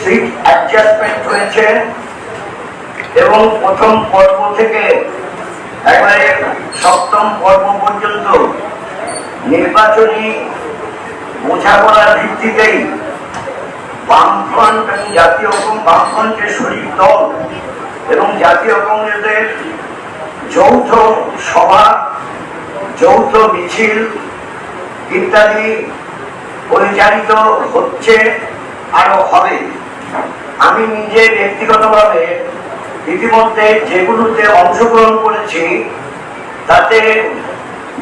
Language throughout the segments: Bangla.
সিট অ্যাডজাস্টমেন্ট হয়েছে এবং প্রথম পর্ব থেকে একেবারে সপ্তম পর্ব পর্যন্ত নির্বাচনী বোঝাপড়ার ভিত্তিতেই বামফ্রন্ট এবং জাতীয় বামফ্রন্টের শরিক দল এবং জাতীয় কংগ্রেসের যৌথ সভা, যৌথ মিছিল ইত্যাদি পরিচালিত হচ্ছে, আরো হবে। আমি নিজে ব্যক্তিগতভাবে ইতিমধ্যে যেগুলোতে অংশগ্রহণ করেছি তাতে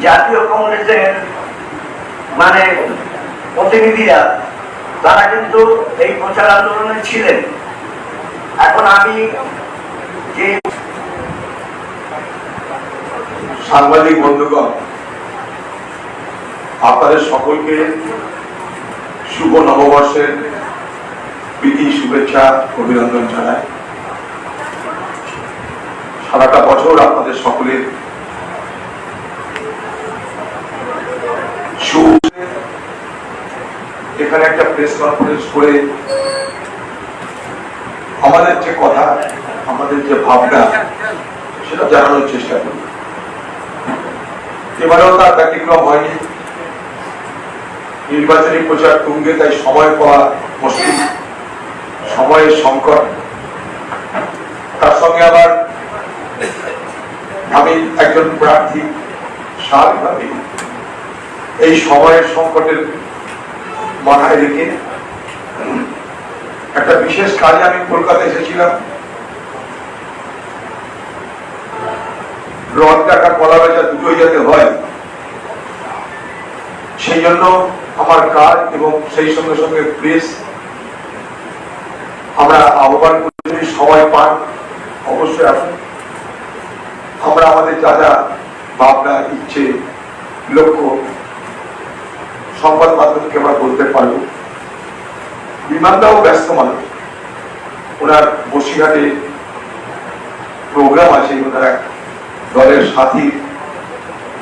জাতীয় কংগ্রেসের প্রতিনিধিরা তারা কিন্তু এই প্রচার আন্দোলনে ছিলেন। এখন আমি যে সাংবাদিক বন্ধুগণ, আপনাদের সকলকে শুভ নববর্ষের প্রীতি শুভেচ্ছা অভিনন্দন জানাই। সারাটা বছর আপনাদের সকলের এখানে একটা প্রেস কনফারেন্স করে আমাদের যে কথা, আমাদের যে ভাবনা, সেটা জানানোর চেষ্টা করি। এবারেও তার ব্যতিক্রম হয়নি। নির্বাচনী প্রচার তুঙ্গে, তাই সময় পাওয়া মুশকিল, সময়ের সংকট। তার সঙ্গে আবার আমি একজন প্রার্থী, স্বাভাবিকভাবে এই সময়ের সংকটের মাথায় রেখে একটা বিশেষ কাজে আমি কলকাতা এসেছিলাম। রথ দেখা, কলা বেচা দুটোই যাতে হয়, সেই জন্য আমার কাজ এবং সেই সঙ্গে সঙ্গে প্রেস আমরা আহ্বান করছি, সময় পান অবশ্যই আসুন। আমরা আমাদের যা যা ভাবনা, ইচ্ছে, লক্ষ্য সংবাদ মাধ্যমকে আমরা বলতে পারব। বিমানটাও ব্যস্ত মানুষ, ওনার বসিরহাটে প্রোগ্রাম আছে, ওনার এক দলের সাথী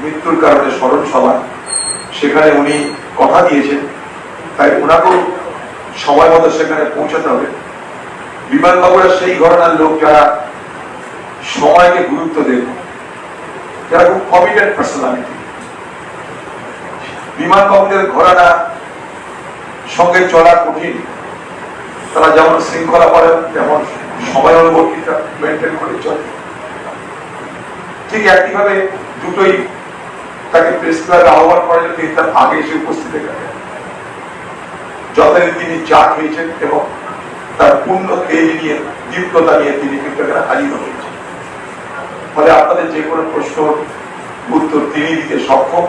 মৃত্যুর কারণে স্মরণ সভা, সেখানে উনি কথা দিয়েছেন, তাই ওনাকেও সময় মতো সেখানে পৌঁছাতে হবে। বিমানবাবুরা সেই ঘটনার লোক যারা সময়কে গুরুত্ব দেন, যারা খুব কমিটেড পার্সোনালিটি। বিমানবাবুদের ঘটনা সঙ্গে চলা কঠিন, তারা যেমন শৃঙ্খলা করেন তেমন সময় অনুবর্তিতা মেনটেন করে চলে। ঠিক একইভাবে দুটোই তাকে প্রেস ক্লাবে আহ্বান করা যেত, তার আগে এসে উপস্থিত থাকেন। যতদিন তিনি চা খেয়েছেন এবং তার পূর্ণ তেজ নিয়ে, দীপ্ততা নিয়ে তিনি কিন্তু এখানে হাজির হয়েছেন। ফলে আপনাদের যে কোনো প্রশ্ন উত্তর তিনি দিতে সক্ষম,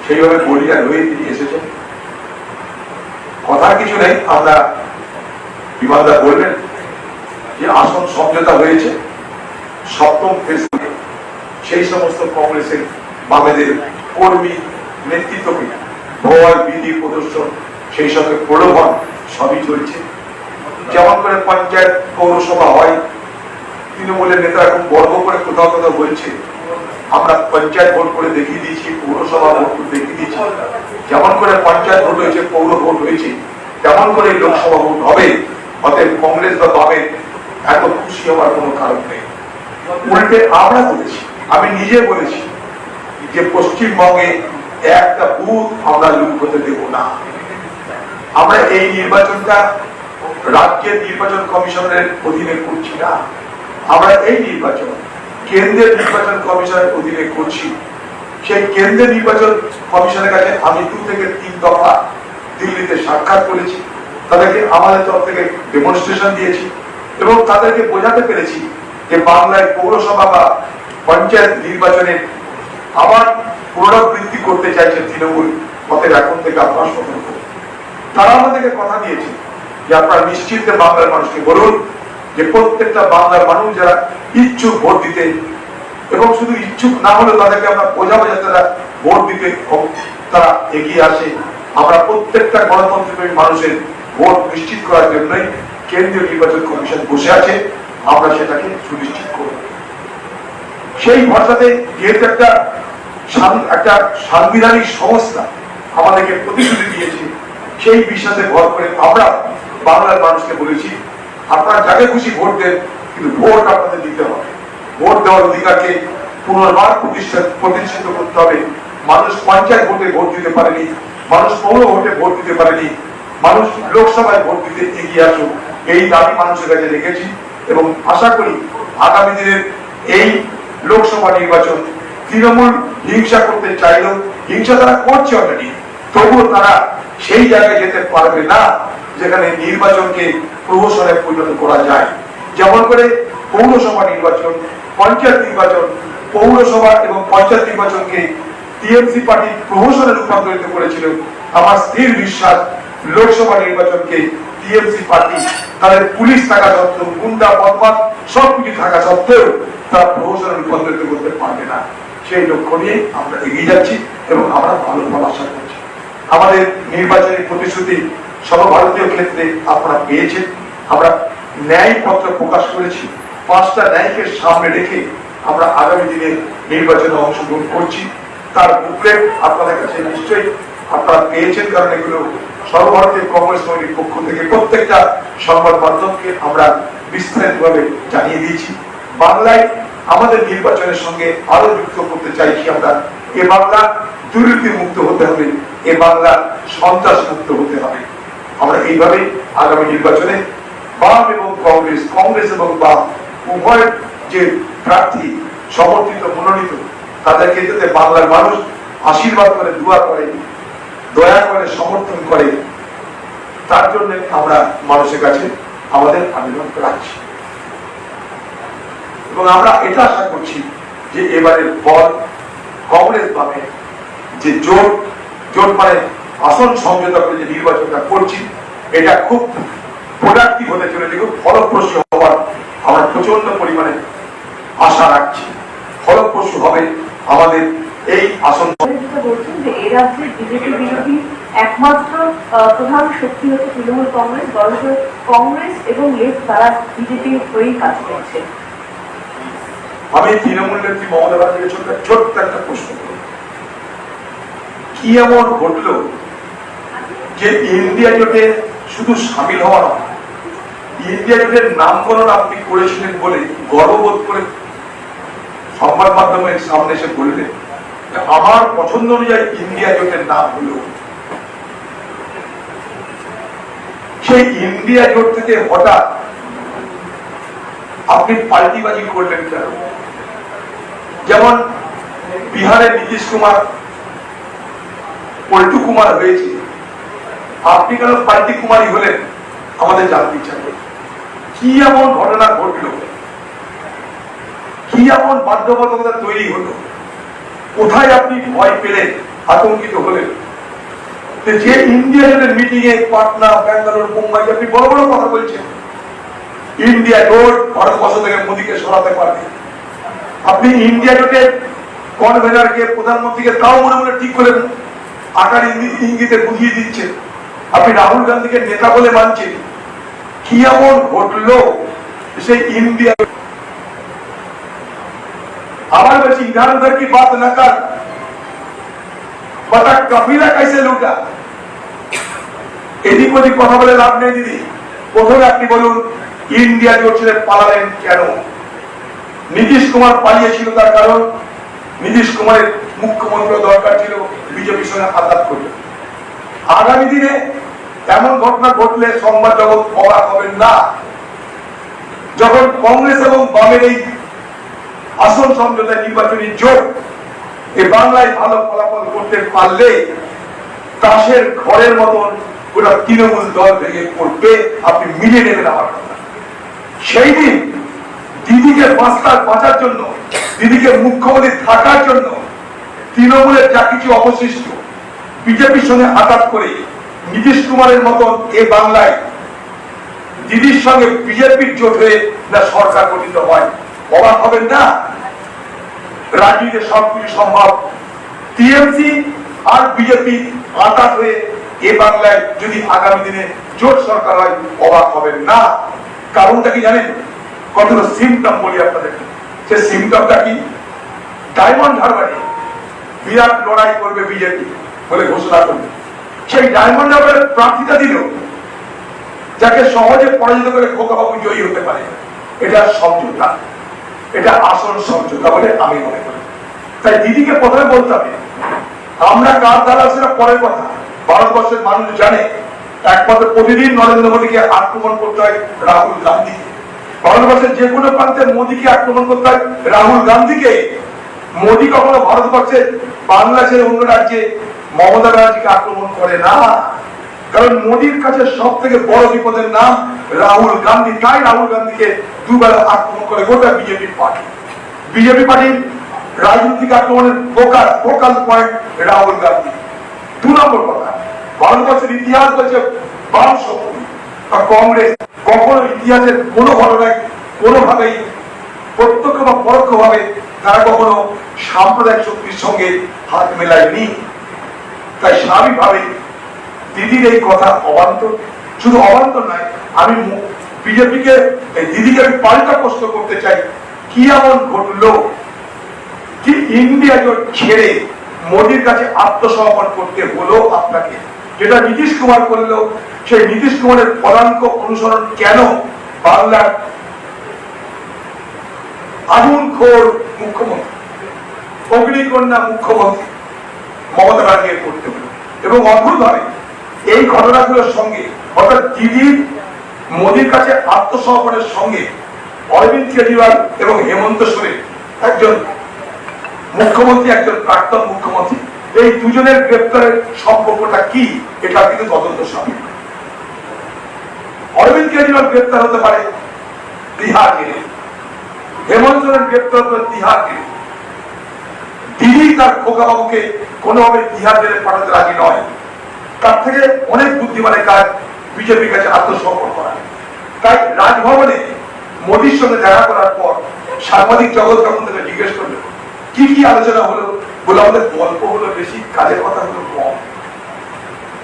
সেইভাবে বলিয়ার হয়ে তিনি এসেছেন। কথার কিছু নেই, আমরা বিমানদা বলবেন যে আসন সমঝোতা হয়েছে সপ্তম ফেজ। সেই সমস্ত কংগ্রেসের বামেদের কর্মী নেতৃত্বকে ভয়, বিধি প্রদর্শন, সেই সঙ্গে প্রলোভন সবই চলছে। যেমন করে পঞ্চায়েত পৌরসভা হয়, তৃণমূলের নেতারা খুব গর্ব করে কোথাও কোথাও বলছে আমরা পঞ্চায়েত ভোট করে দেখিয়ে দিয়েছি, পৌরসভা ভোট করে দেখিয়ে দিয়েছি। যেমন করে পঞ্চায়েত ভোট হয়েছে, পৌর ভোট হয়েছে, তেমন করে লোকসভা ভোট হবে। অতএব কংগ্রেস বা বামের এত খুশি হওয়ার কোনো কারণ নেই। উল্টে আমরা বলেছি, আমি নিজে বলেছি যে পশ্চিমবঙ্গে একটা বুথ আমরা লুট হতে দেব না। আমরা এই নির্বাচনটা রাজ্যের নির্বাচন কমিশনের অধীনে করছি না, আমরা এই নির্বাচন কেন্দ্রের নির্বাচন কমিশনের অধীনে করছি। সেই কেন্দ্রের নির্বাচন কমিশনের কাছে আমি 2 থেকে 3 দফা দিল্লিতে সাক্ষাৎ করেছি, তাদেরকে আমাদের তরফ থেকে ডেমনস্ট্রেশন দিয়েছি এবং তাদেরকে বোঝাতে পেরেছি যে বাংলায় পৌরসভা বা পঞ্চায়েত নির্বাচনে আবার পুনরাবৃত্তি করতে চাইছে তৃণমূল। অতএব এখন থেকে আপনারা সতর্ক। তারা আমাদেরকে কথা দিয়েছে যে আপনারা নিশ্চিন্তে বাংলার মানুষকে বলুন যে প্রত্যেকটা বাংলার মানুষ যারা ইচ্ছুক ভোট দিতে, এবং শুধু ইচ্ছুক না হলে তাদেরকে আমরা বোঝাবো যাতে তারা ভোট দিতে তারা এগিয়ে আসে। আমরা প্রত্যেকটা গণতন্ত্রপ্রেমী মানুষের ভোট নিশ্চিত করার জন্যই কেন্দ্রীয় নির্বাচন কমিশন বসে আছে, আমরা সেটাকে সুনিশ্চিত করব। সেই ভাষাতে যেহেতু একটা সাংবিধানিক সংস্থা আমাদেরকে প্রতিশ্রুতি দিয়েছে, সেই বিশ্বাসে ভর করে আমরা বাংলার মানুষকে বলেছি, আপনারা যাকে খুশি ভোট দেন, কিন্তু ভোট আপনাদের দিতে হবে। ভোট দেওয়ার অধিকারকে পুনর্বার প্রতিষ্ঠিত করতে হবে। মানুষ পঞ্চায়েত ভোটে ভোট দিতে পারেনি, মানুষ পৌর ভোটে ভোট দিতে পারেনি, মানুষ লোকসভায় ভোট দিতে এগিয়ে আসুক, এই দাবি মানুষের কাছে রেখেছি। এবং আশা করি আগামী দিনের এই লোকসভা নির্বাচন তৃণমূল হিংসা করতে চাইলেও, হিংসা তারা করছে অলরেডি, তবুও তারা সেই জায়গায় যেতে পারবে না যেখানে নির্বাচনকে প্রহসনে পরিণত করা যায়। যেমন করে পৌরসভা নির্বাচন, পঞ্চায়েত নির্বাচন, পৌরসভা এবং পঞ্চায়েত নির্বাচনকে টিএমসি পার্টি প্রহসনে রূপান্তরিত করেছিল, আমার স্থির বিশ্বাস লোকসভা নির্বাচনকে টিএমসি পার্টি তাদের পুলিশ থাকা সত্ত্বেও, গুন্ডা বদমাশ সবকিছু থাকা সত্ত্বেও তারা প্রহসনে রূপান্তরিত করতে পারবে না। সেই লক্ষ্য নিয়ে আমরা এগিয়ে যাচ্ছি এবং আমরা ভালো ফল আশা করছি। আমাদের নির্বাচনী প্রতিশ্রুতি সর্বভারতীয় ক্ষেত্রে আপনারা পেয়েছেন। আমরা ন্যায়পত্র প্রকাশ করেছি, 5টা ন্যায়কে সামনে রেখে আমরা আগামী দিনে নির্বাচনে অংশগ্রহণ করছি। তার বুকলেট আপনাদের কাছে নিশ্চয়ই আপনারা পেয়েছেন, কারণ এগুলো সর্বভারতীয় কংগ্রেস কমিটির পক্ষ থেকে প্রত্যেকটা সংবাদ মাধ্যমকে আমরা বিস্তারিতভাবে জানিয়ে দিয়েছি। বাংলায় আমাদের নির্বাচনের সঙ্গে আরো যুক্ত করতে চাইছি আমরা। এ বাংলা দুর্নীতি মুক্ত হতে হবে, এ বাংলা সন্ত্রাস মুক্ত হতে হবে। আমরা এইভাবে আগামী নির্বাচনে বাম এবং কংগ্রেস, কংগ্রেস এবং বাম উভয় যে প্রার্থী সমর্থিত মনোনীত, তাদেরকে যাতে বাংলার মানুষ আশীর্বাদ করে, দোয়া করে, দয়া করে, সমর্থন করে, তার জন্য আমরা মানুষের কাছে আমাদের আবেদন রাখছি। এবং আমরা এটা আশা করছি যে এবারের ফল কংগ্রেস বামে যে জোট মানে আসন সমঝোতা করে যে নির্বাচনটা করছি, এটা খুব প্রোডাক্টিভ হতে চলেছে, খুব ফলপ্রসূ হওয়ার আমরা প্রচন্ড পরিমাণে আশা রাখছি। ফলপ্রসূ হবে আমাদের এই আসন। বলছেন যে এই রাজ্যে বিজেপি বিরোধী একমাত্র প্রধান শক্তি হচ্ছে তৃণমূল কংগ্রেস, বরঞ্চ কংগ্রেস এবং লেফট তারা বিজেপির হয়েই কাজ করছে। আমি তৃণমূল নেত্রী মমতা ব্যানার্জিকে ছোট্ট একটা প্রশ্ন করব, কি এমন ঘটলো যে ইন্ডিয়া জোটে শুধু সামিল হওয়া নয়, ইন্ডিয়া জোটের নামকরণ আপনি করেছিলেন বলে গর্ববোধ করে সংবাদ মাধ্যমের সামনে এসে বললেন আমার পছন্দ অনুযায়ী ইন্ডিয়া জোটের নাম হলো। সেই ইন্ডিয়া জোট থেকে হঠাৎ আপনি পাল্টিবাজি করলেন কেন? যেমন বিহারে নীতিশ কুমার পল্টু কুমার হয়েছে, আপনি কেন পাল্টি কুমারী হলেন? আমাদের জানতে ইচ্ছা করে কি এমন ঘটনা ঘটলো, কি এমন বাধ্যবাধকতা তৈরি হলো, কোথায় আপনি ভয় পেলেন, আতঙ্কিত হলেন? যে ইন্ডিয়া জোটের মিটিং এ পাটনা, ব্যাঙ্গালোর, মুম্বাই আপনি বড় বড় কথা বলছেন, ইন্ডিয়া জোট ভারতবর্ষ থেকে মোদীকে সরাতে পারবে। আপনি ইন্ডিয়া জোটের কনভেনারকে, প্রধানমন্ত্রীকে তাও মনে মনে ঠিক করে আকার ইঙ্গিতে বুঝিয়ে দিচ্ছেন। আপনি রাহুল গান্ধীকে নেতা বলে মানছেন। কি এমন ঘটলো সেই ইন্ডিয়া? আবার বলছি ইধার উধার কি বাত না কর, বতা কাফিলা কাইসে লুটা। এদিক ওদিক কথা বলে লাভ নেই দিদি। প্রথমে আপনি বলুন ইন্ডিয়া জোট ছেড়ে পালালেন কেন? নীতিশ কুমার পালিয়েছিল তার কারণ নীতিশ কুমারের মুখ্যমন্ত্রী দরকার ছিল, বিজেপির সঙ্গে আঘাত করবে। আগামী দিনে এমন ঘটনা ঘটলে সংবাদ জগৎ অবাক হবেন না। যখন কংগ্রেস এবং বামের এই আসন সমঝোতা নির্বাচনী জোট এই বাংলায় ভালো ফলাফল করতে পারলে তাসের ঘরের মতন গোটা তৃণমূল দল ভেঙে পড়বে, আপনি মিলিয়ে নেবেন আমার কথা। সেই দিন দিদিকে বাঁচার জন্য, দিদিকে মুখ্যমন্ত্রী থাকার জন্য তৃণমূলের যা কিছু অবশিষ্ট বিজেপির সঙ্গে আঘাত করে নীতিশ কুমারের মতন এ বাংলায় দিদির সঙ্গে বিজেপির জোট হয়ে না সরকার গঠিত হয়, অবাক হবেন না। রাজনীতিতে সবকিছু সম্ভব। টিএমসি আর বিজেপি আঘাত হয়ে এ বাংলায় যদি আগামী দিনে জোট সরকার হয়, অবাক হবেন না। কারণটা কি জানেন? কতগুলো সিমটম বলি আপনাদের। সে সিমটমটা কি? ডায়মন্ড হারবারে বিরাট লড়াই করবে বিজেপি বলে ঘোষণা করবে, সেই ডায়মন্ড হারবারের প্রার্থীতা দিল যাকে সহজে পরাজিত করে খোকাবাবু জয়ী হতে পারে। এটা সমঝোতা, এটা আসল সমঝোতা বলে আমি মনে করি। তাই দিদিকে প্রথমে বলতে হবে আমরা কার দ্বারা সেটা পরের কথা। ভারতবর্ষের মানুষ জানে একমাত্র প্রতিদিন নরেন্দ্র মোদীকে আক্রমণ করতে হয় রাহুল গান্ধীকে। ভারতবর্ষের যে কোনো প্রান্তে মোদীকে আক্রমণ করতে হয় রাহুল গান্ধীকে। মোদী কখনো ভারতবর্ষের বাংলাদেশের অন্য রাজ্যে মমতা ব্যানার্জিকে আক্রমণ করে না, কারণ মোদীর কাছে সব থেকে বড় বিপদের নাম রাহুল গান্ধী। তাই রাহুল গান্ধীকে দুবেলা আক্রমণ করে গোটা বিজেপি পার্টি। বিজেপি পার্টির রাজনৈতিক আক্রমণের ফোকাল পয়েন্ট রাহুল গান্ধী। 2 নম্বর কথা, ভারতবর্ষের ইতিহাস বলছে বাম শক্তি বা কংগ্রেস কখনো ইতিহাসের কোনো ঘটনায় কোনোভাবেই প্রত্যক্ষ বা পরোক্ষ ভাবে তারা কখনো সাম্প্রদায়িক শক্তির সঙ্গে হাত মেলায়নি। তাই স্বাভাবিকভাবে দিদির এই কথা অবান্তর। শুধু অবান্তর নয়, আমি বিজেপিকে দিদিকে আমি পাল্টা প্রশ্ন করতে চাই, কি এমন ঘটলো যে ইন্ডিয়া জোট ছেড়ে মোদীর কাছে আত্মসমর্পণ করতে হলো আপনাকে? যেটা নীতিশ কুমার করলো, সেই নীতিশ কুমারের পদাঙ্ক অনুসরণ কেন বাংলার আগুনখোর মুখ্যমন্ত্রী, অগ্নিকন্যা মুখ্যমন্ত্রী মমতা ব্যানার্জি করতে হলো? এবং অদ্ভুতভাবে এই ঘটনাগুলোর সঙ্গে অর্থাৎ দিদির মোদীর কাছে আত্মসমর্পণের সঙ্গে অরবিন্দ কেজরিওয়াল এবং হেমন্ত সোরেন, একজন মুখ্যমন্ত্রী একজন প্রাক্তন মুখ্যমন্ত্রী, এই দুজনের গ্রেপ্তারের সম্পর্কটা কি? এটা কিন্তু তদন্ত সাপেক্ষ। অরবিন্দ কেজরিওয়াল গ্রেপ্তার হতে পারে তিহার জেলে, হেমন্ত সোরেন গ্রেপ্তার হতে পারে তিহার জেলে। দিদি তার খোকাবাবুকে কোনোভাবে তিহার জেলে পাঠাতে রাজি নয়। তার থেকে অনেক বুদ্ধিমানের কাজ বিজেপির কাছে আত্মসমর্পণ করা। তাই রাজভবনে মোদীর সঙ্গে দেখা করার পর সাংবাদিক জগৎ তখন থেকে জিজ্ঞেস করলো কি কি আলোচনা হলো, বলে আমাদের গল্প হলো বেশি, কাজের কথা হলো কম।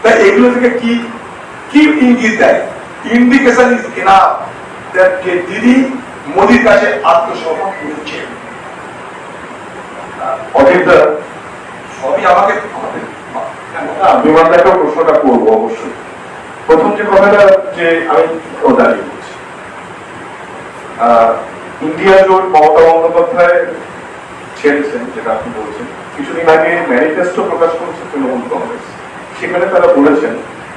তাই এগুলো থেকে কি কি ইঙ্গিত দেয়? ইন্ডিকেশন ইজ এনাফ দ্যাট দিদি মোদীর কাছে আত্মসমর্পণ করেছেন। অজিতদা, সবই আমাকে বিমানটাকেও প্রশ্নটা করবো অবশ্যই। প্রথম যে কথাটা যে আমি দাঁড়িয়ে বলছি, ইন্ডিয়া জোট মমতা বন্দ্যোপাধ্যায় ছেড়েছেন যেটা আপনি বলছেন। কিছুদিন আগে ম্যানিফেস্টো প্রকাশ করেছে তৃণমূল কংগ্রেস, সেখানে তারা বলেছেন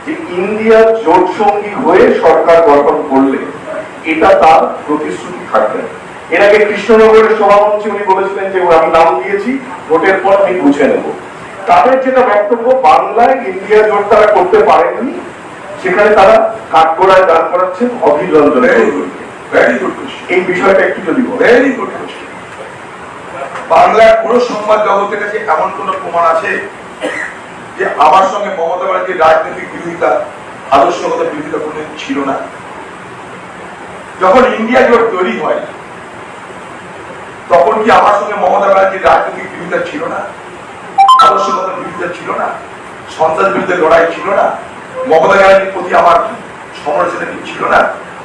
যে ইন্ডিয়া জোট সঙ্গী হয়ে সরকার গঠন করলে এটা তার প্রতিশ্রুতি থাকবে। এর আগে কৃষ্ণনগরের সভামঞ্চে উনি বলেছিলেন যে আমি নাম দিয়েছি, ভোটের পর আমি বুঝে নেব। তাদের যেটা বক্তব্য, বাংলায় ইন্ডিয়া জোট তারা করতে পারেননি, সেখানে তারা কাঠগড়ায় দান করাচ্ছেন অধীর রঞ্জন। এই বিষয়টা একটু যদি ভেরি গুড কোশ্চেন। বাংলার পুরো সংবাদ জগতের কাছে এমন কোন প্রমাণ আছে যে আমার সঙ্গে মমতা ব্যানার্জির রাজনৈতিক বিরোধিতা, আদর্শগত বিরোধিতা কোনদিন ছিল না? যখন ইন্ডিয়া জোট তৈরি হয় তখন কি আমার সঙ্গে মমতা ব্যানার্জির রাজনৈতিক বিরোধিতা ছিল না? আদর্শগত বিরোধিতা ছিল না? সন্ত্রাস বিরুদ্ধে লড়াই ছিল না? মমতা ব্যানার্জির প্রতি আমার সমালোচনা ছিল না?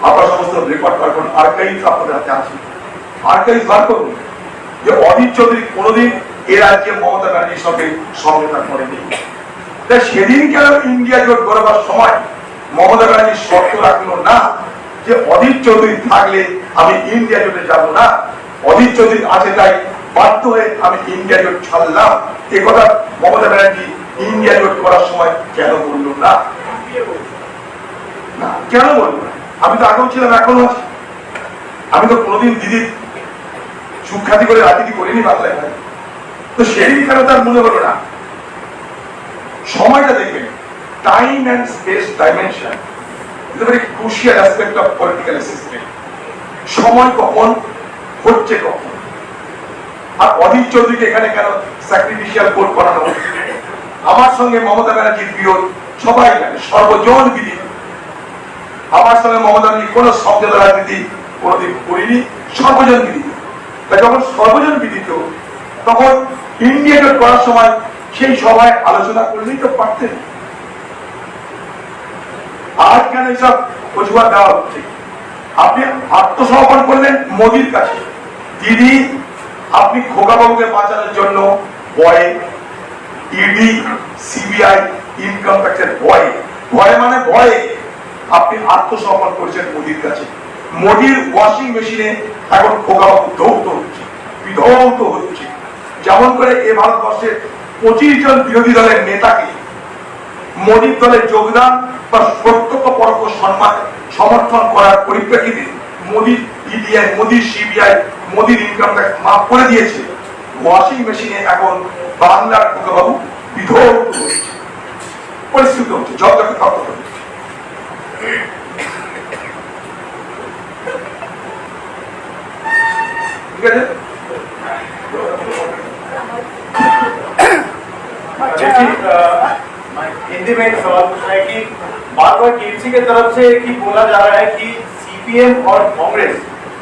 আপনার সমস্ত রেকর্ড বার করুন, আর্কাইভ আপনাদের হাতে আছে, আর্কাইভ বার করুন যে অধীর চৌধুরী কোনোদিন এ রাজ্যে মমতা ব্যানার্জির সঙ্গে সমঝোতা করেনি। তাই সেদিন কেন ইন্ডিয়া জোট গড়বার সময় মমতা ব্যানার্জির শর্ত রাখলো না যে অধীর চৌধুরী থাকলে আমি ইন্ডিয়া জোটে যাব না, অধীর চৌধুরী আছে তাই বাধ্য হয়ে আমি ইন্ডিয়া জোট ছাড়লাম? এ কথা মমতা ব্যানার্জি ইন্ডিয়া জোট করার সময় কেন বলল না? কেন বলবো না? আমি তো আগেও ছিলাম, এখনো আছি। আমি তো কোনোদিন দিদির সুখ্যাতি করে রাজনীতি করিনি বাংলায়। তো সেদিন কেন তার মনে হলো না? সময়টা দেখবেন, time and space dimension is a very crucial aspect of political system. সময় কখন হচ্ছে কখন। আর অধীর চৌধুরীকে এখানে কেন স্যাক্রিফিশিয়াল কোর্ট করানো হচ্ছে? আমার সঙ্গে মমতা ব্যানার্জির বিরোধ সবাই জানে, সর্বজন বিদিত। আমার সঙ্গে মমতা ব্যানার্জি কোন সমঝোতা রাজনীতি কোনদিন করিনি, সর্বজন বিদিত। তাই যখন সর্বজন বিদিত তখন ইন্ডিয়া জোট করার সময় সেই সভায় আলোচনা করলেই তো পারতেন। আজ কেন এইসব অজুহাত দেওয়া হচ্ছে? আপনি আত্মসমর্পণ করলেন মোদীর কাছে। দিদি, আপনি খোকাবাবুকে বাঁচানোর জন্য ভয়ে, ইডি, সিবিআই, ইনকাম ট্যাক্সের ভয়ে, ভয়ে মানে ভয়ে আপনি আত্মসমর্পণ করেছেন মোদীর কাছে। মোদীর ওয়াশিং মেশিনে এখন খোকাবাবু ধৌত হচ্ছে, বিধৌত হচ্ছে। যেমন করে এ ভারতবর্ষের 25 জন বিরোধী দলের নেতাকে মোদীর দলে যোগদান বা প্রত্যক্ষ পরোক্ষ সমর্থন করার পরিপ্রেক্ষিতে মোদীর ইডিআই, মোদীর সিবিআই, মোদীর ইনকাম ট্যাক্স মাফ করে দিয়েছে। ওয়াশিং মেশিনে এখন বাংলার খোকাবাবু বিধৌত হচ্ছে, পরিস্থিতি হচ্ছে, জগৎকে তত্ত্ব হচ্ছে। ठीक है हिंदी में एक सवाल पूछना है कि बार बार टीएमसी की तरफ से कि बोला जा रहा है कि सीपीएम और कांग्रेस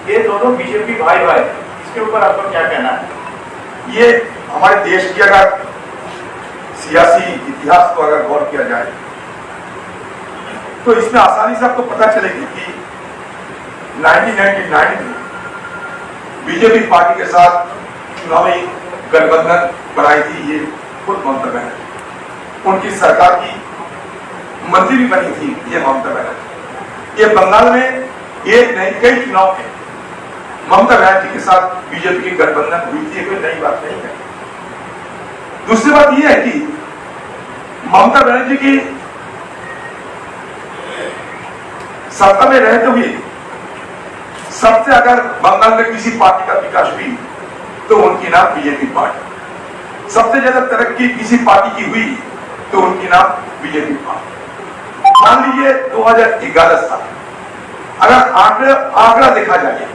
ये दोनों बीजेपी भाई भाई, इसके ऊपर आपका क्या कहना है? ये हमारे देश की अगर सियासी इतिहास को अगर गौर किया जाए तो इसमें आसानी से आपको पता चलेगी कि 1999 में बीजेपी पार्टी के साथ चुनावी गठबंधन बनाई थी, ये खुद ममता बनर्जी, उनकी सरकार की मंत्री भी बनी थी ये ममता बनर्जी। ये बंगाल में एक नहीं कई चुनाव में ममता बनर्जी के साथ बीजेपी की गठबंधन हुई थी, कोई नई बात नहीं है। दूसरी बात यह है कि ममता बनर्जी की सत्ता में रहते हुए सबसे अगर बंगाल में किसी पार्टी का विकास हुई तो उनकी नाम बीजेपी पार्टी, सबसे ज्यादा तरक्की किसी पार्टी की हुई तो उनकी नाम बीजेपी पार्टी। मान लीजिए 2011 साल अगर आंकड़ा देखा जाए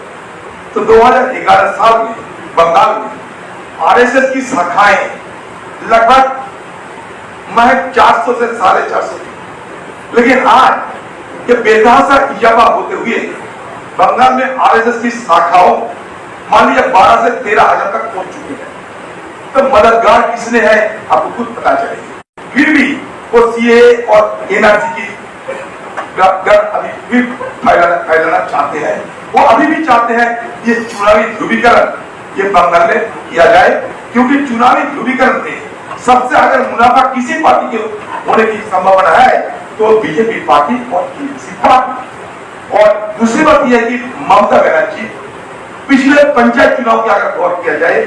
तो 2011 साल में बंगाल में आरएसएस की शाखाएं लगभग महज 400 से 450 थी, लेकिन आज ये बेतहाशा इजाफा होते हुए बंगाल में आरएसएस की शाखाओं मान लीजिए 12 से 13,000 तक पहुंच चुके हैं। तो मददगार किसने है आपको खुद पता चलेगा। फिर भी वो सीए और एनआरसी की अभी भी फैलाना चाहते हैं। वो अभी भी चाहते हैं ये चुनावी ध्रुवीकरण ये बंगाल में किया जाए, क्योंकि चुनावी ध्रुवीकरण में सबसे अगर मुनाफा किसी पार्टी के होने की संभावना है तो बीजेपी पार्टी और टीएमसी पार्टी। और दूसरी बात यह है कि ममता बनर्जी पिछले पंचायत चुनाव की अगर गौर किया जाए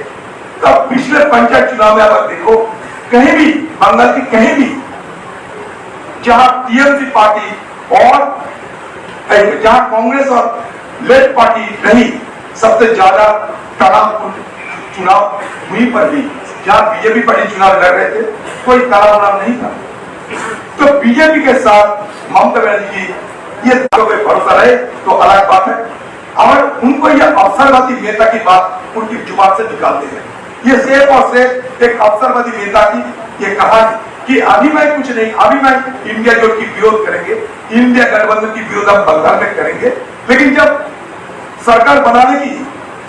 तब पिछले पंचायत चुनाव में अगर देखो कहीं भी बंगाल की कहीं भी जहां टीएमसी पार्टी और जहां कांग्रेस और लेफ्ट पार्टी रही, सबसे ज्यादा तनावपूर्ण चुनाव वहीं पर भी जहां बीजेपी पार्टी चुनाव लड़ रहे थे, कोई तनाव नहीं था। तो बीजेपी के साथ ममता बनर्जी ये भरोसा रहे तो अलग बात है, और उनको ये अवसरवादी नेता की बात उनकी जुबान से निकालते हैं। ये सिर्फ और सिर्फ एक अवसरवादी नेता की ये कहानी कि अभी मैं कुछ नहीं, अभी मैं इंडिया जोड़ की विरोध करेंगे, इंडिया गठबंधन की विरोध हम बंगाल में करेंगे, लेकिन जब सरकार बनाने की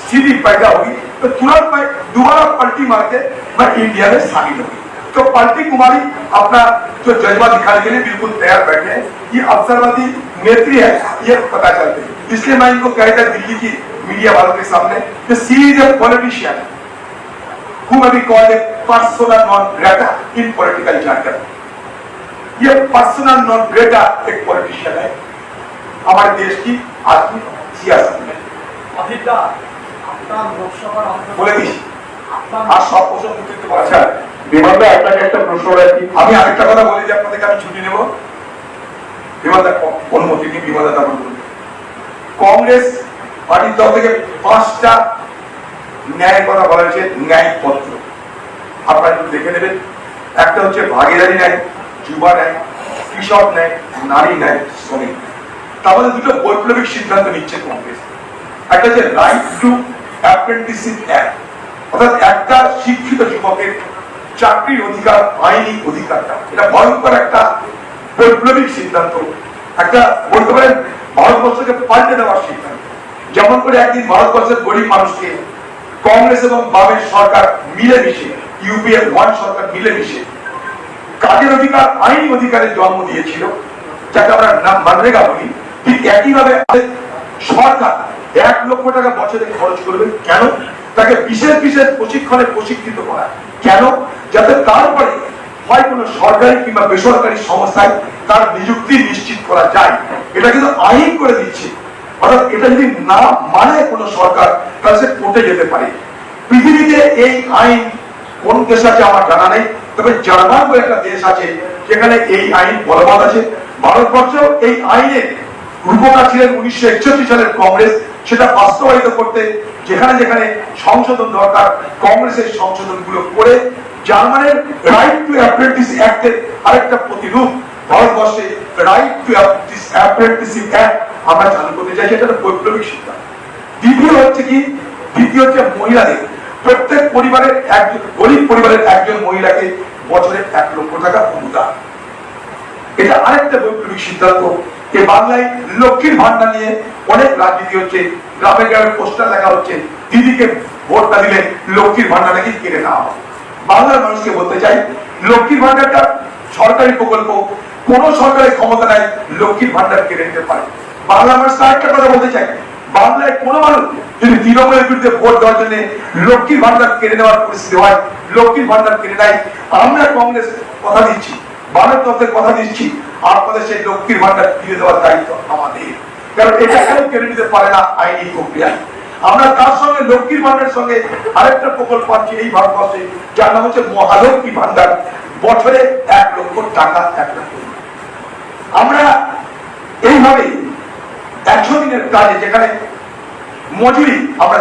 स्थिति पैदा होगी तो तुरंत मैं दोबारा पलटी मार के मैं इंडिया में शामिल होगी। तो पलटी कुमारी अपना जो जज्बा दिखाने के लिए बिल्कुल तैयार बैठे हैं। ये अवसरवादी नेत्री है ये पता चलते हैं, इसलिए मैं इनको कहता दिल्ली की मीडिया वालों के सामने कि she is a politician who may be called a persona non grata in political jargon। ये पर्सनल नॉन ग्रेटा एक पॉलिटिशियन है हमारे देश की आज की सियासत में। बोले दी আর সব প্রশ্ন উত্তর দিতে পারছি। বিমানদা আপনাকে একটা প্রশ্ন রাখি, আমি আরেকটা কথা বলি যে আপনাদেরকে আমি ছুটি নেব, বিমানদা অনুমতি নিয়ে বিমানদা তারপর বলুন। কংগ্রেস পার্টির তরফ থেকে 5টা ন্যায়ের কথা বলা হয়েছে, ন্যায় পত্র আপনারা একটু দেখে নেবেন। একটা হচ্ছে ভাগীদারি ন্যায়, যুবা ন্যায়, কৃষক ন্যায়, নারী ন্যায়, শ্রমিক ন্যায়। তাহলে দুটো বৈপ্লবিক সিদ্ধান্ত নিচ্ছে কংগ্রেস। একটা হচ্ছে রাইট টু অ্যাপ্রেন্টিসশিপ অ্যাক্ট, অর্থাৎ একটা শিক্ষিত যুবকের চাকরির অধিকার, আইনি অধিকারটা, এটা ভয়ঙ্কর একটা বৈপ্লবিক সিদ্ধান্ত, একটা বলতে পারেন ভারতবর্ষকে পাল্টে দেওয়ার সিদ্ধান্ত। যেমন করে একদিন ভারতবর্ষের গরিব মানুষকে কংগ্রেস এবং বামের সরকার মিলেমিশে, ইউপিএ 1 সরকার মিলেমিশে কাজের অধিকার, আইনি অধিকারের জন্ম দিয়েছিল, যাকে আমরা নাম মানরেগা বলি। ঠিক একইভাবে সরকার 1 লক্ষ টাকা বছরে খরচ করবে। কেন? তাকে বিশেষ বিশেষ প্রশিক্ষণে প্রশিক্ষিত করা। কেন? যাতে তারপরে হয় কোনো সরকারি কিংবা বেসরকারি সংস্থায় তার নিযুক্তি নিশ্চিত করা যায়। এটা কিন্তু আইন করে দিচ্ছে, অর্থাৎ এটা যদি না মানে কোনো সরকার তাহলে সে কোর্টে যেতে পারে। পৃথিবীতে এই আইন কোন দেশ আছে আমার জানা নেই, তবে জার্মান বলে একটা দেশ আছে যেখানে এই আইন বলবৎ আছে। ভারতবর্ষেও এই আইনের রূপকার ছিলেন 1961 সালের কংগ্রেস। সেটা বাস্তবায়িত করতে যেখানে যেখানে সংশোধন দরকার কংগ্রেসের সংশোধনগুলো করে জার্মানের রাইট টু অ্যাপ্রেন্টিস অ্যাক্টের আরেকটা প্রতিরূপ ভারতবর্ষে রাইট টু অ্যাপ্রেন্টিসশিপ অ্যাক্ট আমরা চালু করতে চাইছি। এটা একটা বৈপ্লবিক সিদ্ধান্ত। দ্বিতীয় হচ্ছে মহিলাদের প্রত্যেক পরিবারের একজন গরিব পরিবারের একজন মহিলাকে বছরে 1 লক্ষ টাকা অনুদান। এটা আরেকটা বৈপ্লবিক সিদ্ধান্ত। এই বাংলায় লক্ষ্মীর ভান্ডার নিয়ে অনেক রাজনীতি হচ্ছে, গ্রামে গ্রামে পোস্টার লেখা হচ্ছে দিদিকে ভোট না দিলে লক্ষ্মীর ভান্ডার নাকি কেড়ে নেওয়া হবে। বাংলার মানুষকে বলতে চাই লক্ষ্মীর ভান্ডারটা সরকারি প্রকল্প, কোন সরকারের ক্ষমতা নাই লক্ষ্মীর ভান্ডার কেড়ে নিতে পারে। বাংলা মানুষ আরেকটা কথা বলতে চাই, বাংলায় কোনো মানুষ যদি তৃণমূলের বিরুদ্ধে ভোট দেওয়ার জন্য লক্ষ্মীর ভান্ডার কেড়ে নেওয়ার পরিস্থিতি হয়, লক্ষ্মীর ভান্ডার কেড়ে নেয়, আমরা কংগ্রেস কথা দিচ্ছি, ভারত দলের কথা দিচ্ছি, আপনাদের সেই লক্ষ্মীর ভান্ডার ফিরে দেওয়ার দায়িত্ব আমাদের। কারণ এটা কেউ কেড়ে নিতে পারে না আইনি প্রক্রিয়ায়। আমরা তার সঙ্গে লক্ষ্মীর ভান্ডারের সঙ্গে আরেকটা প্রকল্প আছে এই ভারতবর্ষে, যার নাম হচ্ছে মহালক্ষ্মী ভান্ডার, বছরে 1 লক্ষ টাকা 1 লক্ষ। আমরা এইভাবে 100 দিনের কাজে যেখানে মজুরি আমরা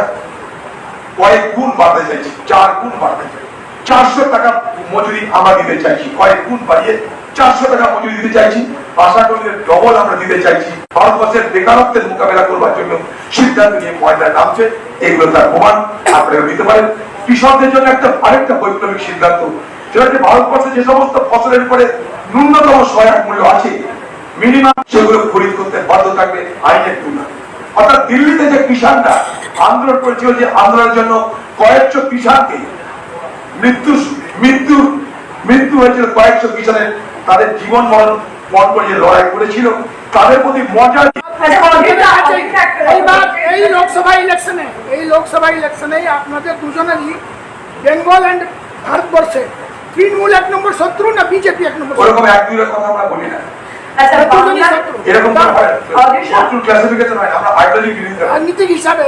কয়েক গুণ বাড়তে চাইছি, 4 গুণ বাড়তে চাই, 400 টাকা মজুরি আমরা দিতে চাইছি, কয়েক গুণ বাড়িয়ে 400 টাকা মজুরি দিতে চাইছি। আশা করি ডবল আমরা দিতে চাইছি। ভারতবর্ষের বেকারত্বের মোকাবেলা করবার জন্য সিদ্ধান্ত নিয়ে মহিলা নামছে, এগুলো তার প্রমাণ আপনারা দিতে পারেন। কৃষকদের জন্য আরেকটা বৈপ্লবিক সিদ্ধান্ত, সেটা হচ্ছে ভারতবর্ষে যে সমস্ত ফসলের উপরে ন্যূনতম সহায়ক মূল্য আছে মিনিমাম, সেগুলো খরিদ করতে বাধ্য থাকবে আইনের তুলনা। অর্থাৎ দিল্লিতে যে কিষানরা আন্দোলন করেছিল, যে আন্দোলনের জন্য কয়েকশো কিষানকে মৃত্যু হয়েছিল, কয়েকশো কিষানের তাদের জীবন মরণ পণ করে যে লড়াই করেছিল, তাদের প্রতি মজা এই লোকসভা ইলেকশনে আপনাদের দুজনেরই বেঙ্গল এন্ড ভারতবর্ষে তৃণমূল 1 নম্বর শত্রু না বিজেপি 1 নম্বর? ওরকম 1-2 কথা আমরা বলি না, আচ্ছা, এরকম শত্রু ক্লাসিফিকেশন হয় না। আমরা আইডিওলজি বিরোধিতা, রাজনীতিক হিসাবে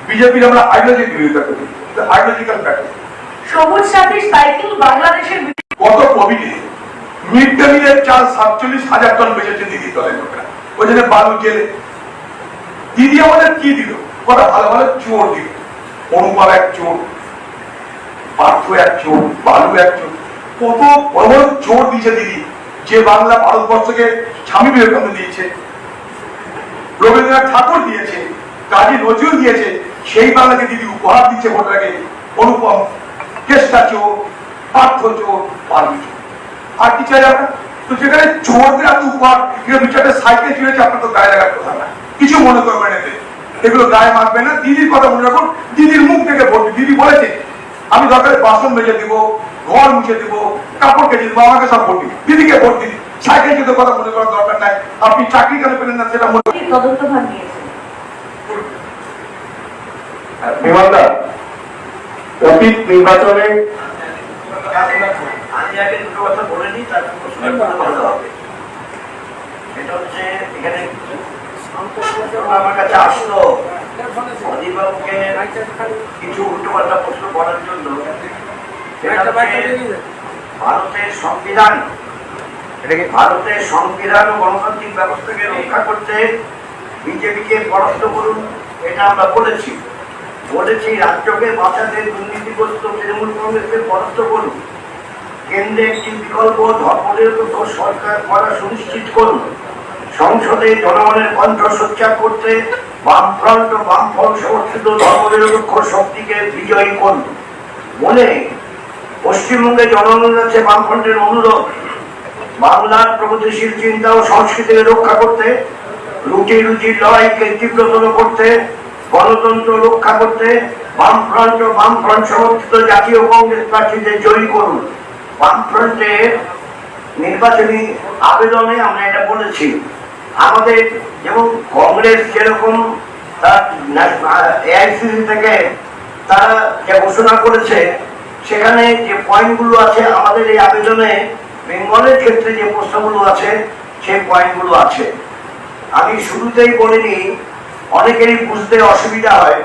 বিজেপির আমরা আইডিওলজি বিরোধিতা করি, আইডিওলজিক্যাল ব্যাটল। সবুজ সাথী সাইকেল বাংলাদেশের কত কোভিডে মিড ডে মিলের চাল 47,000 টন বেঁচেছে দিদি দলের লোকরা, ওই জন্য বালু জেলে। দিদি আমাদের কি দিল? কটা ভালো ভালো চোর দিল। অনুপম এক চোর, পার্থ এক চোর, বালু এক চোর, কত বড় বড় চোর দিয়েছে দিদি। যে বাংলা ভারতবর্ষকে স্বামী বিবেকানন্দ দিয়েছে, রবীন্দ্রনাথ ঠাকুর দিয়েছে, কাজী নজরুল দিয়েছে, সেই বাংলাকে দিদি উপহার দিচ্ছে ভোটের আগে। অনুপম কেষ্টা চোর, পার্থ চোর, বালু চোর, আর কি চাই আমরা? তো যেখানে চোরদের এত উপহার, বিচারটা সাইকেল চুরেছে, আপনার তো গায়ে লাগার কথা না, কিছু মনে করবেন এতে, এগুলো গায়ে মাখবে না। দিদির কথা মনে রাখুন, দিদির মুখ থেকে ভোট। দিদি বলেছে আমি দরকারে বাসন মেজে দিব, ঘর মুছে দিব, কাপড় কেটে দিব, আমাকে সব ভোট দিন, দিদিকে ভোট দিন। সাইকেল চুরের কথা মনে করার দরকার নাই। আপনি চাকরি কেন পেলেন না সেটা মনে তদন্তভার নিয়েছেন। বিমানদা অতীত নির্বাচনে আমি আগে দুটো কথা বলে নিই, তারপর প্রশ্ন ভালো হবে। এটা হচ্ছে এখানে আমার কাছে আসলো অধীরবাবুকে কিছু উল্টোপাল্টা প্রশ্ন করার জন্য। ভারতের সংবিধান ও গণতান্ত্রিক ব্যবস্থাকে রক্ষা করতে বিজেপিকে পরাস্ত করুন, এটা আমরা বলেছি। রাজ্যকে বাঁচাতে দুর্নীতিগ্রস্ত তৃণমূল কংগ্রেসকে পরাস্ত করুন, কেন্দ্রে একটি বিকল্প ধর্মনিরপেক্ষ সরকার করা সুনিশ্চিত করুন, সংসদে জনগণের কণ্ঠ সোচ্চার করতে বামফ্রন্ট ও বামফ্রন্ট সমর্থিত ধর্মনিরপেক্ষ শক্তিকে বিজয়ী করুন। বলে পশ্চিমবঙ্গে জনগণের কাছে বামফ্রন্টের অনুরোধ, বাংলার প্রগতিশীল চিন্তা ও সংস্কৃতিকে রক্ষা করতে, রুজির লড়াইকে তীব্রতর করতে, গণতন্ত্র রক্ষা করতে বামফ্রন্ট ও বামফ্রন্ট সমর্থিত জাতীয় কংগ্রেস প্রার্থীদের জয়ী করুন। বামফ্রন্টের নির্বাচনী আবেদনে আমরা এটা বলেছি। আমাদের যেমন কংগ্রেস যেরকম তার এআইসিসি থেকে তারা যে ঘোষণা করেছে সেখানে যে পয়েন্টগুলো আছে আমাদের এই আবেদনে বেঙ্গলের ক্ষেত্রে যে প্রশ্নগুলো আছে সেই পয়েন্টগুলো আছে। আমি শুরুতেই বলিনি, অনেকেরই বুঝতে অসুবিধা হয়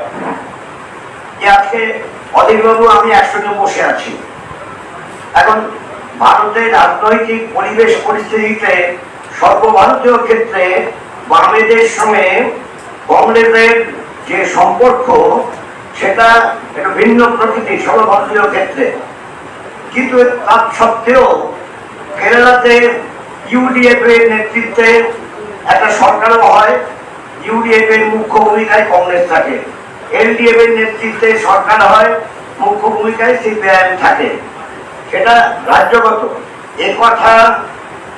যে আজকে অধীরবাবু আমি একসঙ্গে বসে আছি। এখন ভারতের রাজনৈতিক পরিবেশ পরিস্থিতিতে সর্বভারতীয় ক্ষেত্রে বামেদের সঙ্গে কংগ্রেসের যে সম্পর্ক সেটা একটা ভিন্ন প্রকৃতি সর্বভারতীয় ক্ষেত্রে। কিন্তু তার সত্ত্বেও কেরালাতে ইউডিএফ এর নেতৃত্বে একটা সরকারও হয়, ইউডিএফ এর মুখ্য ভূমিকায় কংগ্রেস থাকে, এলডিএফ এর নেতৃত্বে সরকার হয়, মুখ্য ভূমিকায় সিপিআইএম থাকে। সেটা রাজ্যগত। এ কথা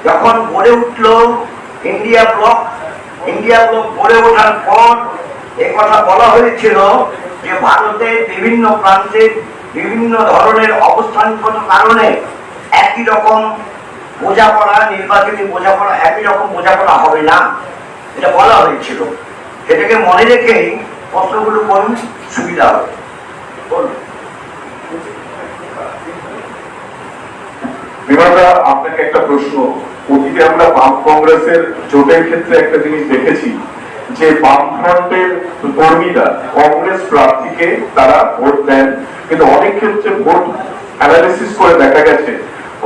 যখন গড়ে উঠল ইন্ডিয়া ব্লক গড়ে ওঠার পর এ কথা বলা হয়েছিল যে ভারতের বিভিন্ন প্রান্তে বিভিন্ন ধরনের অবস্থানগত কারণে একই রকম বোঝাপড়া, নির্বাচনী বোঝাপড়া একই রকম বোঝাপড়া হবে না, এটা বলা হয়েছিল। সেটাকে মনে রেখেই প্রশ্নগুলো করুন, সুবিধা হবে। বলুন। বিমানদা, আপনাকে একটা প্রশ্ন। অতীতে আমরা বাম কংগ্রেসের জোটের ক্ষেত্রে একটা জিনিস দেখেছি যে বামফ্রন্টের কর্মীরা কংগ্রেস প্রার্থীকে তারা ভোট দেন, কিন্তু অনেক ক্ষেত্রে ভোট অ্যানালিসিস করে দেখা গেছে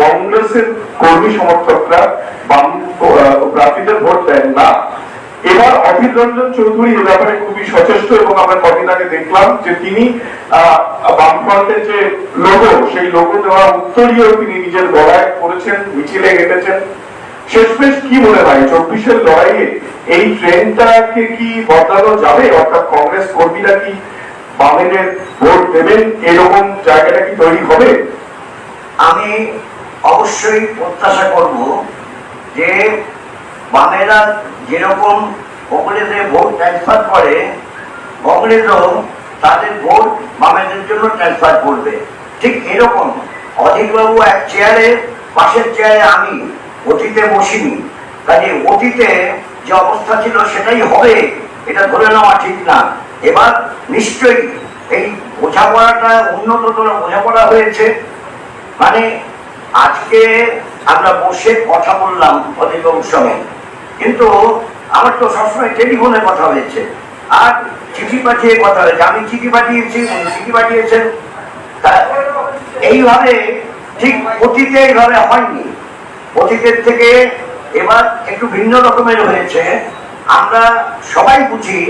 কংগ্রেসের কর্মী সমর্থকরা বাম প্রার্থীদের ভোট দেন না। এবার অধীর রঞ্জন চৌধুরী এ ব্যাপারে খুবই সচেষ্ট এবং আমরা কদিন আগে দেখলাম যে তিনি বামফ্রন্টের যে লোগো, সেই লোগো দেওয়া উত্তরীয় তিনি নিজের গলায় করেছেন, মিছিলে হেঁটেছেন। শেষমেশ কি মনে হয় 24-এর লড়াইয়ে এই ট্রেনটাকে কি বদলানো যাবে? অর্থাৎ কংগ্রেস কর্মীরা কি বামেদের ভোট দেবেন, এরকম জায়গাটা কি তৈরি হবে? আমি অবশ্যই প্রত্যাশা করব যে বামেরা যেরকম কংগ্রেসে ভোট ট্রান্সফার করে, কংগ্রেসও তাদের ভোট বামেদের জন্য ট্রান্সফার করবে। ঠিক এরকম অধীরবাবু এক চেয়ারে, পাশের চেয়ারে আমি, অতীতে বসিনি। কাজে অতীতে যে অবস্থা ছিল সেটাই হবে এটা ধরে নেওয়া ঠিক না। এবার নিশ্চয়ই এই বোঝাপড়াটা উন্নততর বোঝাপড়া হয়েছে। মানে আজকে আমরা বসে কথা বললাম অধীরবাবুর সঙ্গে, কিন্তু আমার তো সবসময় টেলিফোনে কথা হয়েছে আর চিঠি পাঠিয়ে কথা হয়েছে। আমি চিঠি পাঠিয়েছি, উনি চিঠি পাঠিয়েছেন। এইভাবে ঠিক অতীতে এইভাবে হয়নি। অতীতের থেকে এবার একটু ভিন্ন রকমের হয়েছে। আমরা সবাই বুঝি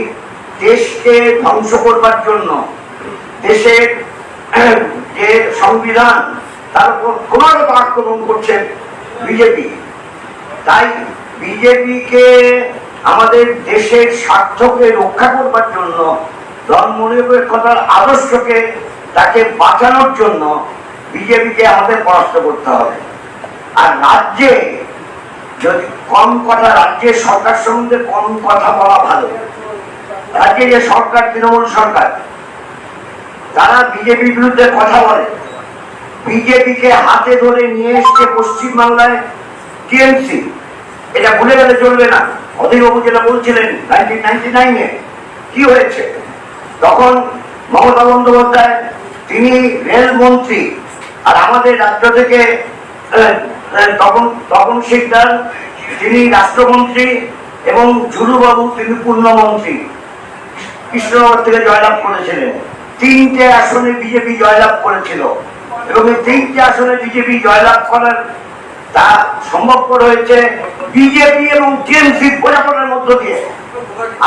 দেশকে ধ্বংস করবার জন্য, দেশের যে সংবিধান তার উপর ক্রমাগত আক্রমণ করছে বিজেপি। তাই বিজেপিকে আমাদের দেশের স্বার্থকে রক্ষা করবার জন্য, ধর্মনিরপেক্ষতার আদর্শকে তাকে বাঁচানোর জন্য বিজেপিকে আমাদের পরাস্ত করতে হবে। আর রাজ্যে যদি কম কথা, রাজ্যের সরকার সম্বন্ধে কম কথা বলা ভালো। রাজ্যে যে সরকার, তৃণমূল সরকার, তারা বিজেপির বিরুদ্ধে কথা বলে। বিজেপিকে হাতে ধরে নিয়ে এসছে পশ্চিমবাংলায় টিএমসি। এটা ভুলে গেলে চলবে না। অধীরবাবু যেটা বলছিলেন 1999-এ কি হয়েছে, তখন মমতা বন্দ্যোপাধ্যায় তিনি রেলমন্ত্রী, আর আমাদের রাজ্য থেকে তখন শিকদার তিনি রাষ্ট্রমন্ত্রী এবং ঝুলুবাবু তিনি পূর্ণমন্ত্রী। কৃষ্ণনগর থেকে জয়লাভ করেছিলেন। 3টে আসনে বিজেপি জয়লাভ করেছিল এবং এই 3টে আসনে বিজেপি জয়লাভ করার তা সম্ভবপর হয়েছে বিজেপি এবং টিএমসি বোঝাপড়ার মধ্য দিয়ে।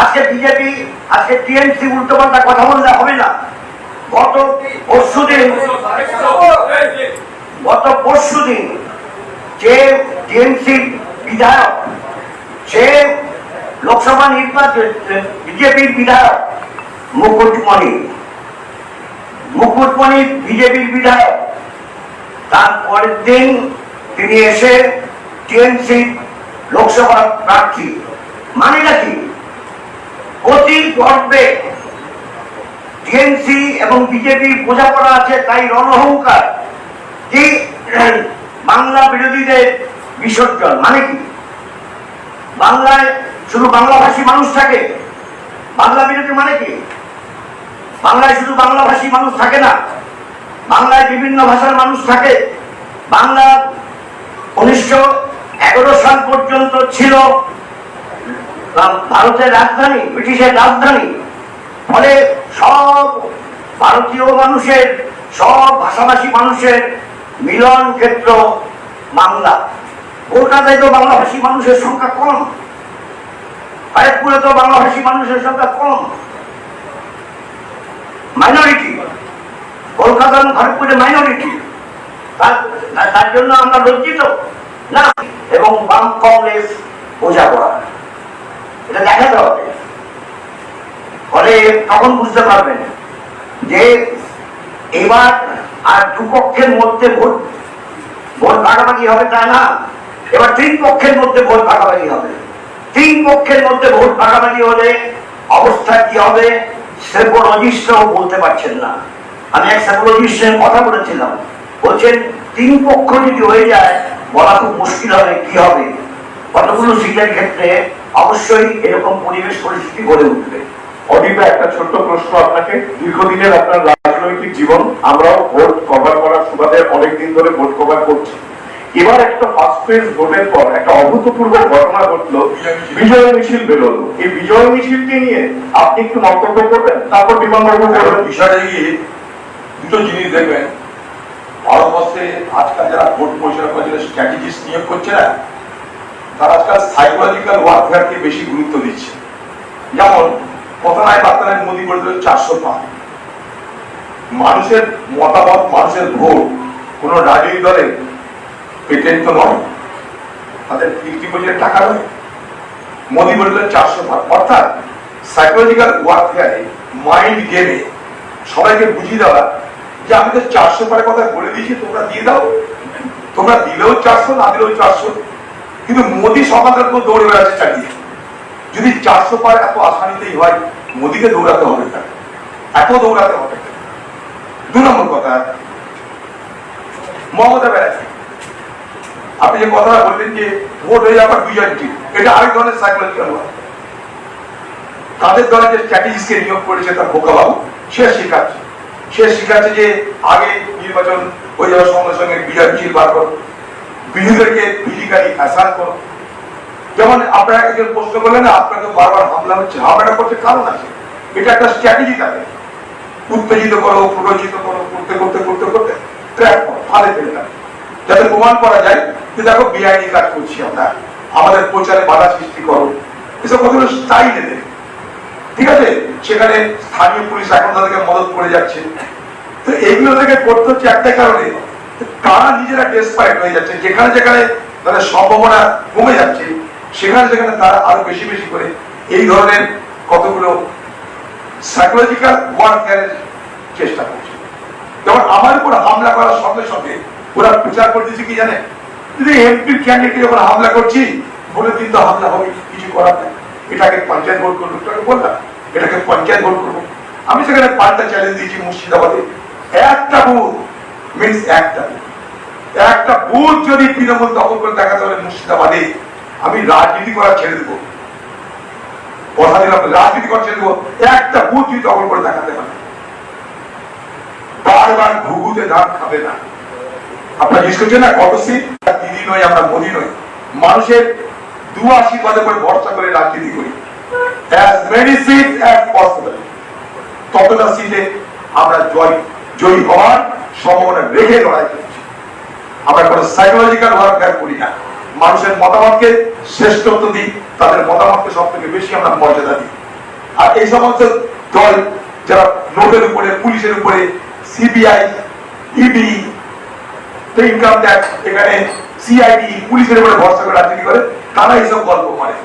আজকে বিজেপি, আজকে টিএমসি উল্টোপাল্টা কথা বললে হবে না। গত পরশুদিন যে টিএমসি বিধায়ক, সে লোকসভা নির্বাচন বিজেপির বিধায়ক মুকুটমণি বিজেপির বিধায়ক, তার পরের দিন তিনি এসে টিএমসি লোকসভা প্রার্থী। মানে নাকি অতি গর্বে টিএমসি এবং বিজেপি বোঝাপড়া আছে, তাই রণহংকার কি বাংলা বিরোধীদের বিসর্জন। মানে কি বাংলায় শুধু বাংলাভাষী মানুষ থাকে? বাংলা বিরোধী মানে কি? বাংলায় শুধু বাংলাভাষী মানুষ থাকে না, বাংলায় বিভিন্ন ভাষার মানুষ থাকে। বাংলা 1911 সাল পর্যন্ত ছিল ভারতের রাজধানী, ব্রিটিশের রাজধানী। ফলে সব ভারতীয় মানুষের, সব ভাষাভাষী মানুষের মিলন ক্ষেত্র বাংলা। কলকাতায় তো বাংলাভাষী মানুষের সংখ্যা কম, ব্যারাকপুরে তো বাংলাভাষী মানুষের সংখ্যা কম, মাইনরিটি। কলকাতা এবং খড়গপুরে মাইনরিটি। তার জন্য আমরা লজ্জিত না। এবং বাম কংগ্রেস বোঝাপড়া, এটা দেখাতে হবে। ফলে তখন বুঝতে পারবেন যে এবার আর দুপক্ষের মধ্যে ভোট ভাগাভাগি হবে তা না, এবার তিন পক্ষের মধ্যে ভোট ভাগাভাগি হবে। তিন পক্ষের মধ্যে ভোট ভাগাভাগি হলে অবস্থা কি হবে সেপোলজিস্টরাও বলতে পারছেন না। আমি এক সেপোলজিস্টের কথা বলেছিলাম, বলছেন তিন পক্ষ যদি হয়ে যায় বলা খুব মুশকিল হবে, কি হবে। কতগুলো সিটের ক্ষেত্রে অবশ্যই এরকম পরিবেশ পরিস্থিতি গড়ে উঠবে। অদিতা, একটা ছোট্ট প্রশ্ন আপনাকে। দীর্ঘদিনের আপনার রাজনৈতিক জীবন, আমরাও ভোট কভার করার সুবাদে অনেকদিন ধরে ভোট কভার করছি। এবার একটা ফার্স্ট ফেজ ভোটের পর একটা অভূতপূর্ব ঘটনা ঘটলো, বিজয় মিছিল বেরোলো। এই বিজয় মিছিলকে নিয়ে আপনি একটু মন্তব্য করবেন, তারপর বিমানবাবু করবেন। বিষয়টা গিয়ে দুটো জিনিস দেখবেন। ভারতবর্ষে আজকাল যারা ভোট পরিচালনা করার জন্য স্ট্র্যাটেজিস্ট নিয়োগ করছে না, তারা আজকাল সাইকোলজিক্যাল ওয়ারফেয়ারকে বেশি গুরুত্ব দিচ্ছে। যেমন কথায় বার্তায় মোদী বলে দিল 400 পার। মানুষের মতামত, মানুষের ভোট কোন রাজনৈতিক দলের পেটেন্ট তো নয়, তাদের ফিক্সড ডিপোজিটের টাকা নয়। মোদী বলে দিল 400 পার। অর্থাৎ সাইকোলজিক্যাল ওয়ারফেয়ারে, মাইন্ড গেমে সবাইকে বুঝিয়ে দেওয়া যে আমি তো 400 পারের কথা বলে দিয়েছি, তোমরা দিয়ে দাও। তোমরা দিলেও 400, না দিলেও 400। কিন্তু মোদী সমাজের উপর দৌড়ে বেড়াচ্ছে চালিয়ে। যদি 400 পার এত আসানিতেই হয়, মোদীকে দৌড়াতে হবে না, এত দৌড়াতে হবে। 2 নম্বর কথা, মমতা ব্যানার্জি, আপনি যে কথাটা বললেন যে ভোট হয়ে যাবার বিজয় মিছিল, এটা আরেক ধরনের সাইকোলজিক্যাল ওয়ার। তাদের দলের যে স্ট্র্যাটেজিস্টকে নিয়োগ করেছে তার বোকাবাবু, সে শিখাচ্ছে যে আগে নির্বাচন হয়ে যাওয়ার সঙ্গে সঙ্গে বিজয় মিছিল বার করো, বিরোধীদেরকে ফিজিক্যালি অ্যাসাল্ট করো। যেমন আপনারা একজন প্রশ্ন করলেন না, আপনাকে বারবার হামলা হচ্ছে, হামলাটা করতে কারণ আছে। এটা একটা স্ট্র্যাটেজি থাকে, উত্তেজিত করো, প্ররোচিত করো, করতে করতে করতে করতে ট্র্যাপ করো, ফালে ফেলে দেয়, যাতে প্রমাণ করা যায় যে দেখো বেআইনি কাজ করছি আমরা, আমাদের প্রচারে বাধা সৃষ্টি করো। এসব কতগুলো স্টাইল এদের, ঠিক আছে। সেখানে স্থানীয় পুলিশ এখন তাদেরকে মদত করে যাচ্ছে। তো এইগুলো থেকে করতে হচ্ছে একটাই কারণে, তারা নিজেরা ডেসপারেট হয়ে যাচ্ছে। যেখানে যেখানে তাদের সম্ভাবনা কমে যাচ্ছে, সেখানে সেখানে তারা আরো বেশি বেশি করে এই ধরনের কতগুলো সাইকোলজিক্যাল ওয়ারফেয়ারের চেষ্টা করছে। যেমন আমার উপর হামলা করার সঙ্গে সঙ্গে ওরা প্রচার করতেছে কি জানেন, যদি এমপির ক্যান্ডিডেট যখন হামলা করছি বলে দিন তো হামলা হবে, কিছু করার নেই, এটাকে পঞ্চায়েত ভোট করবো। বললাম এটাকে পঞ্চায়েত ভোট করবো। আমি সেখানে পাল্টা চ্যালেঞ্জ দিয়েছি মুর্শিদাবাদে, একটা বুথ মিনস একটা বুথ যদি তৃণমূল দখল করে দেখাতে হবে মুর্শিদাবাদে, আমি রাজনীতি করা ছেড়ে দেবো। কথা দিলাম, রাজনীতি করা ছেড়ে দেবো। একটা বুথ যদি দখল করে দেখাতে হবে, বারবার ঘুঘুতে দাঁত খাবে না। আপনারা জিজ্ঞেস করছেন না কত সিট, দিদি নয়, আমরা মোদী নই। মানুষের দুয়া আশীর্বাদের উপর ভরসা করে রাজনীতি করি। as many seats as possible, ততটা সিটে আমরা জয়ী হওয়ার সম্ভাবনা রেখে লড়াই করছি। আমরা কোনো সাইকোলজিক্যাল ওয়ারফেয়ার করি না। মানুষের মতামতকে শ্রেষ্ঠত্ব দিই, তাদের মতামতকে সব থেকে বেশি আমরা মর্যাদা দিই। আর এই সমস্ত দল যারা নোটের উপরে, পুলিশের উপরে, সিবিআই, ইডি, ইনকাম ট্যাক্স, এখানে সিআইডি, পুলিশের উপরে ভরসা করে রাজনীতি করে, তারা এইসব গল্প মানে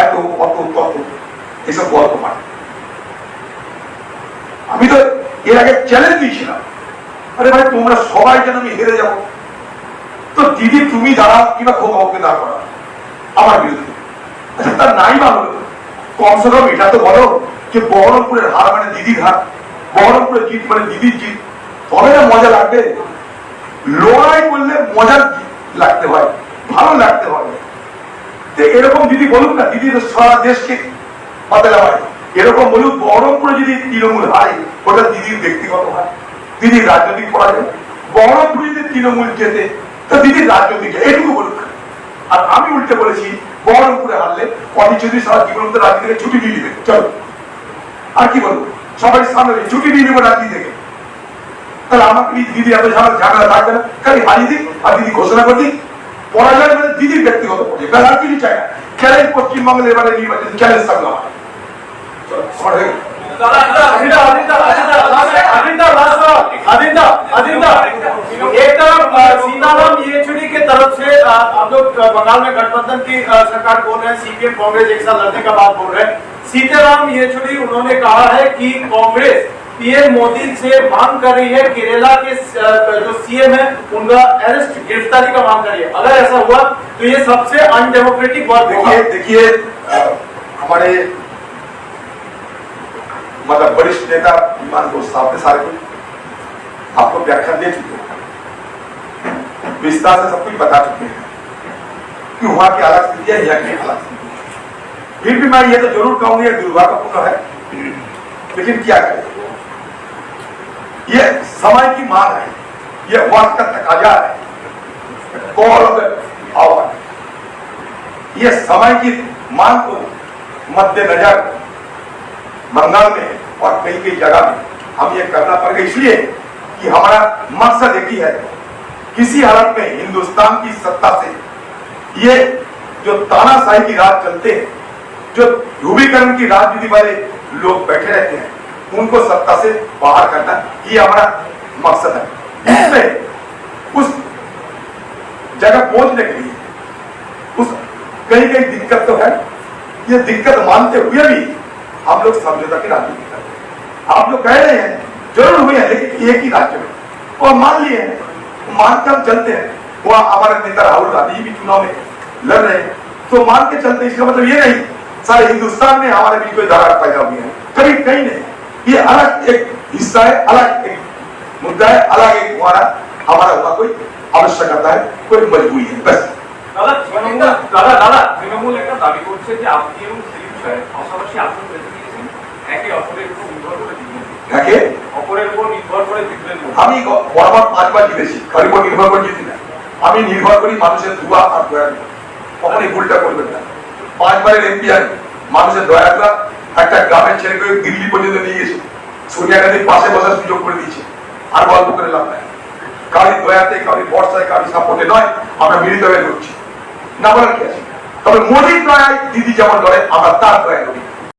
এত অত তত এসব গল্প মানে। আমি তো এর আগে চ্যালেঞ্জ দিয়েছিলাম, আরে ভাই তোমরা সবাই যেন আমি হেরে যাবো, তো দিদি তুমি দাঁড়াও কিংবা খোকাকে দাঁড় করা আমার বিরুদ্ধে। আচ্ছা তার নাই বা হলো, কমসে কম এটা তো বলো যে বহরমপুরের হার মানে দিদির হার, বহরমপুরের জিত মানে দিদির জিত, তবে না মজা লাগবে। লড়াই করলে মজা লাগতে হয়, ভালো লাগতে হয়। এরকম দিদি বলুক না, দিদি সারা দেশকে বাতালে হয়, এরকম বলুক বহরমপুরে যদি তৃণমূল হয় ওটা দিদির ব্যক্তিগত হয়, দিদির রাজনৈতিক পরাজয়, বহরমপুরে যদি তৃণমূল জেতে তো দিদির রাজনৈতিক, এটুকু বলুক। আর আমি উল্টে বলেছি বহরমপুরে হারলে অধীর চৌধুরী সারা জীবন তো রাজনীতি থেকে ছুটি নিয়ে নেবে, চলো। আর কি বলবো, সবাই সামনে ছুটি নিয়ে নেবো রাজনীতি থেকে। তাহলে আমাকে দিদি এত ঝামেলা থাকবে না, খালি হারিয়ে দিক আর দিদি ঘোষণা করে দিক। পরাজয় মানে দিদির ব্যক্তিগত পর্যায়ে, আর কিছু চাই না। চ্যালেঞ্জ পশ্চিমবঙ্গের এবারে নির্বাচন চ্যালেঞ্জ থাকলো আমার। एक तरफ सीताराम येचुरी की तरफ से आप लोग बंगाल में गठबंधन की सरकार बोल रहे हैं, सीपीएम कांग्रेस एक साथ लड़ने का बात बोल रहे हैं। सीताराम येचुरी उन्होंने कहा है कि कांग्रेस पीएम मोदी से मांग कर रही है केरला के जो सीएम है उनका अरेस्ट, गिरफ्तारी का मांग कर रही है। अगर ऐसा हुआ तो ये सबसे अनडेमोक्रेटिक वर्क होगा। देखिए हमारे मतलब वरिष्ठ नेता विमान को साहब ने सारे कुछ आपको व्याख्या दे चुके हैं, विस्तार से सब कुछ बता चुके हैं कि वहां की अलग स्थिति है, यहाँ की अलग स्थिति है। फिर भी मैं ये तो जरूर कहूंगी दुर्भाग्यपूर्ण है, लेकिन क्या करें, ये समय की मांग है, ये वक्त का तकाजा है, कॉल ऑफ द आवर। ये समय की मांग को मद्देनजर बंगाल में और कई कई जगह में हम ये करना पड़ेगा, इसलिए कि हमारा मकसद एक ही है, किसी हालत में हिंदुस्तान की सत्ता से ये जो तानाशाही की राज चलते हैं, जो ध्रुवीकरण की राजनीति वाले लोग बैठे रहते हैं, उनको सत्ता से बाहर करना, ये हमारा मकसद है। इसमें उस जगह पहुंचने के लिए उस कई कई दिक्कत तो है, ये दिक्कत मानते हुए भी हम लोग समझौता की राजनीति करते हैं। आप लोग कह रहे हैं जरूर हुए हैं, लेकिन एक ही राज्य में, और मान लिए हैं, मानकर हम चलते हैं। वहां हमारे नेता राहुल गांधी भी चुनाव में लड़ रहे हैं, तो मान के चलते। इसका मतलब ये नहीं सारे हिंदुस्तान में हमारे बीच कोई दरार पैदा हुई है, कभी कहीं नहीं। ये अलग एक हिस्सा है, अलग एक मुद्दा है, अलग एक हमारा वहां कोई आवश्यकता है, कोई मजबूरी है, बस। দাদা তৃণমূল একটা দাবি করছে যে আপনি এবং সিরিজ পাশাপাশি আসন বেছে নিয়েছেন, একে অপরের উপর নির্ভর করে জিতলেন, একে অপরের উপর নির্ভর করে জিতলেন। আমি বরাবর 5 বার জিতেছি, কারোর উপর নির্ভর করে জিতি না। আমি নির্ভর করি মানুষের দুয়া আর দয়া, কখনই ভুলটা করবেন না। 5 বারের এমপি আমি, মানুষের দয়া করা। একটা গ্রামের ছেলেকে দিল্লি পর্যন্ত নিয়ে গেছে, সোনিয়া গান্ধীর পাশে বসার সুযোগ করে দিয়েছে। আর গল্প করে লাভ নাই, কারোর দয়াতে, কারোর ভরসায়, কারোর সাপোর্টে নয়, আমরা মিলিত হয়ে লড়ছি, না বলার কি আছে। তবে মোদির দয়ায় দিদি যেমন লড়ে, আমরা তার দয়ায় লড়ি।